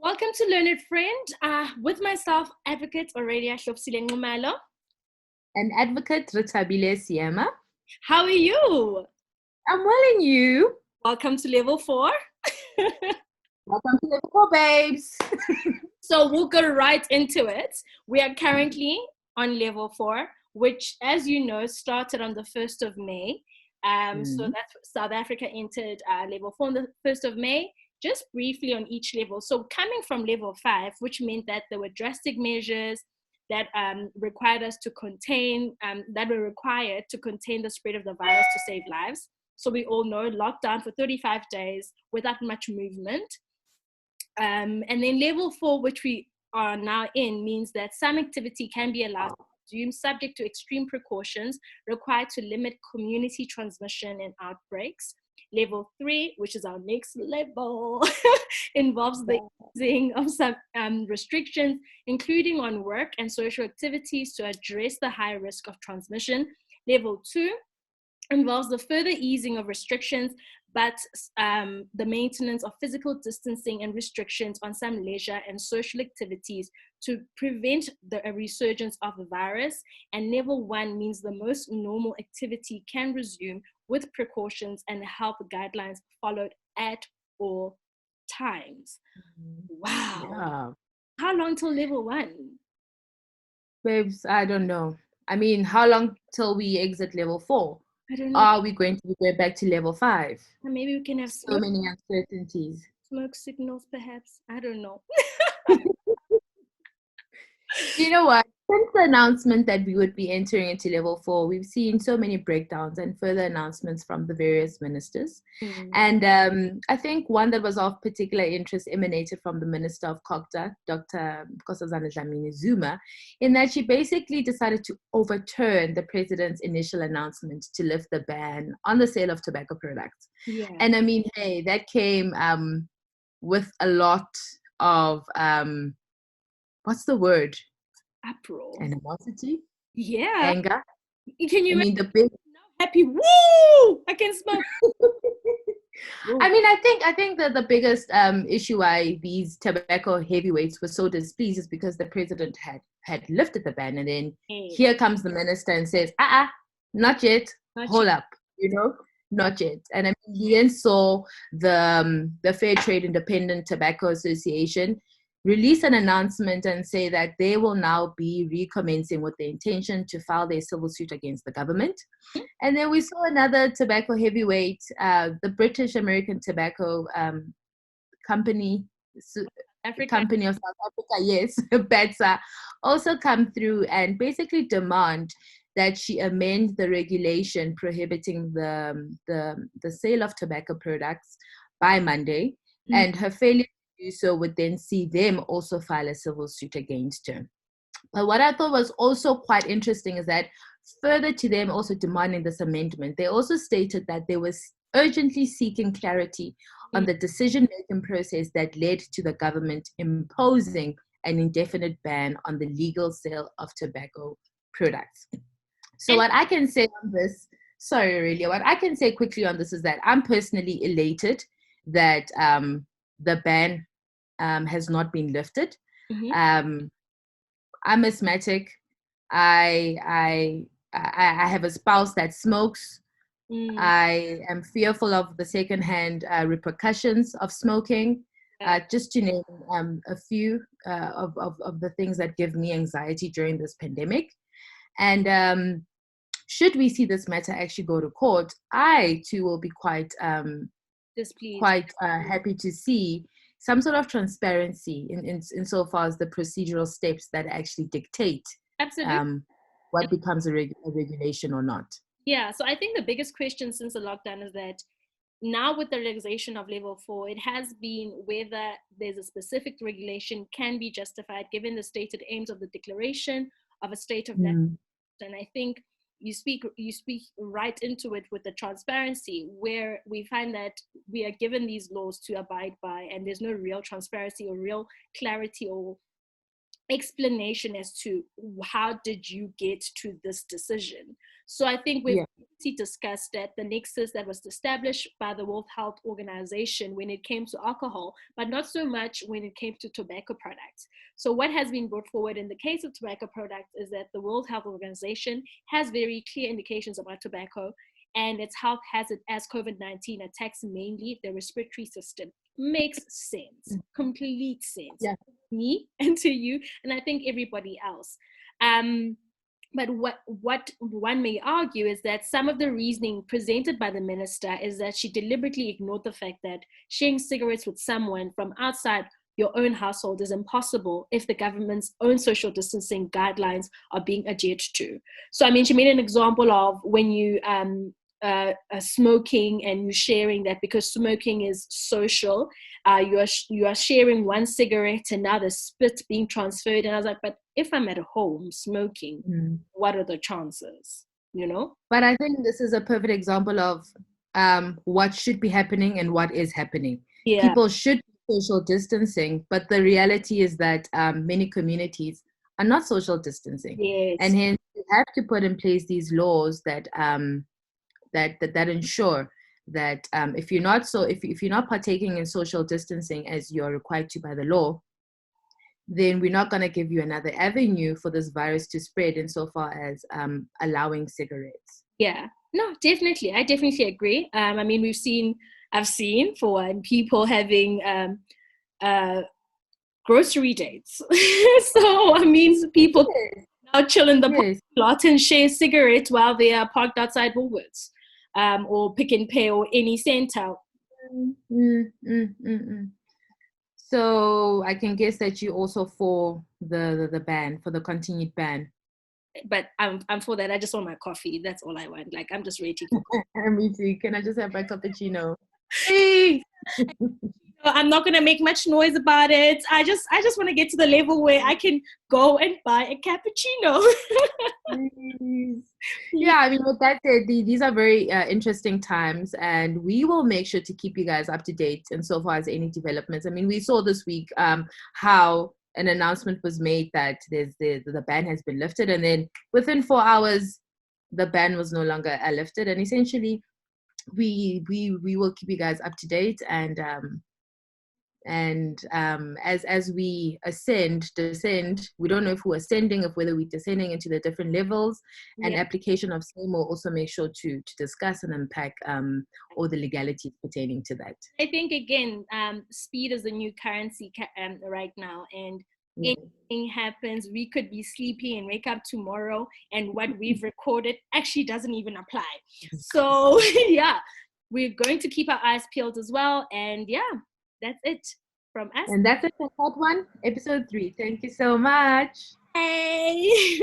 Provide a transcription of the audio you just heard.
Welcome to Learned Friend with myself, Advocate Aurelia Hlopsile Nxumalo. And Advocate Retabile Siema. How are you? I'm well, and you? Welcome to Level 4. Welcome to Level 4, babes. So we'll go right into it. We are currently on Level 4, which, as you know, started on the 1st of May. So that's South Africa entered Level 4 on the 1st of May. Just briefly on each level. So coming from Level 5, which meant that there were drastic measures that required us to contain, that were required to contain the spread of the virus to save lives. So we all know lockdown for 35 days without much movement. And then Level 4, which we are now in, means that some activity can be allowed to resume subject to extreme precautions required to limit community transmission and outbreaks. Level 3, which is our next level, involves the easing of some restrictions, including on work and social activities to address the high risk of transmission. Level 2 involves the further easing of restrictions, but the maintenance of physical distancing and restrictions on some leisure and social activities to prevent the resurgence of the virus. And Level 1 means the most normal activity can resume with precautions and health guidelines followed at all times. Wow. Yeah. How long till Level 1? Babes, I don't know. I mean, how long till we exit Level 4? I don't know. Are we going to go back to Level 5? Maybe we can have so many uncertainties. Smoke signals, perhaps. I don't know. You know what? Since the announcement that we would be entering into Level 4, we've seen so many breakdowns and further announcements from the various ministers. And I think one that was of particular interest emanated from the Minister of COGTA, Dr. Nkosazana Dlamini-Zuma, in that she basically decided to overturn the president's initial announcement to lift the ban on the sale of tobacco products. Yeah. And I mean, hey, that came with a lot of, what's the word? Uproar. Animosity? Yeah. Anger? Can you imagine the big happy? Woo! I can smoke. I mean, I think that the biggest issue why these tobacco heavyweights were so displeased is because the president had lifted the ban, and then here comes the minister and says, not yet, hold up, not yet. And I mean, he then saw the Fair Trade Independent Tobacco Association release an announcement and say that they will now be recommencing with the intention to file their civil suit against the government. And then we saw another tobacco heavyweight, the British American Tobacco Company, Company of South Africa, yes, BATSA, also come through and basically demand that she amend the regulation prohibiting the sale of tobacco products by Monday, and her failure to do so would then see them also file a civil suit against her. But what I thought was also quite interesting is that further to them also demanding this amendment, they also stated that they were urgently seeking clarity on the decision-making process that led to the government imposing an indefinite ban on the legal sale of tobacco products. So what I can say on this, sorry, Aurelia, what I can say quickly on this is that I'm personally elated that the ban has not been lifted. I'm asthmatic. I have a spouse that smokes. I am fearful of the secondhand repercussions of smoking. Just to name a few of the things that give me anxiety during this pandemic. And should we see this matter actually go to court, I too will be quite happy to see some sort of transparency in so far as the procedural steps that actually dictate what becomes a regulation or not. Yeah, so I think the biggest question since the lockdown is that now with the relaxation of Level 4, it has been whether there's a specific regulation can be justified given the stated aims of the declaration of a state of national. And I think you speak right into it with the transparency, where we find that we are given these laws to abide by, and there's no real transparency or real clarity or explanation as to how did you get to this decision. So I think we've discussed that the nexus that was established by the World Health Organization when it came to alcohol, but not so much when it came to tobacco products. So what has been brought forward in the case of tobacco products is that the World Health Organization has very clear indications about tobacco and its health hazard as COVID-19 attacks mainly the respiratory system. Makes sense, complete sense. Yeah. Me and to you, and I think everybody else. But what one may argue is that some of the reasoning presented by the minister is that she deliberately ignored the fact that sharing cigarettes with someone from outside your own household is impossible if the government's own social distancing guidelines are being adhered to. So, I mean, she made an example of when you smoking and you sharing that because smoking is social, you are sharing one cigarette and now the spit being transferred. And I was like, but if I'm at home smoking, what are the chances? You know? But I think this is a perfect example of what should be happening and what is happening. Yeah. People should be social distancing, but the reality is that many communities are not social distancing. Yes. And hence you have to put in place these laws that that ensure that if you're not partaking in social distancing as you're required to by the law, then we're not going to give you another avenue for this virus to spread insofar as allowing cigarettes. Yeah, no, definitely. I definitely agree. I mean, I've seen for one, people having grocery dates. So, I mean, people now chill in the parking lot and share cigarettes while they are parked outside Woolworths. Or Pick and Pay or any center. So I can guess that you also for the ban, for the continued ban. But I'm for that. I just want my coffee. That's all I want. Like, I'm just ready for coffee. Me too. Can I just have my cappuccino? Hey! I'm not gonna make much noise about it. I just want to get to the level where I can go and buy a cappuccino. Yeah, I mean, with that said, these are very interesting times, and we will make sure to keep you guys up to date insofar as any developments. I mean, we saw this week how an announcement was made that the ban has been lifted, and then within 4 hours, the ban was no longer lifted, and essentially, we will keep you guys up to date, and as we descend, we don't know if we're ascending, if whether we're descending into the different levels. And application of same will also make sure to discuss and unpack all the legalities pertaining to that. I think again, speed is the new currency right now, and anything happens, we could be sleepy and wake up tomorrow, and what we've recorded actually doesn't even apply. So yeah, we're going to keep our eyes peeled as well, and that's it from us. And that's it for part 1, episode 3. Thank you so much. Hey.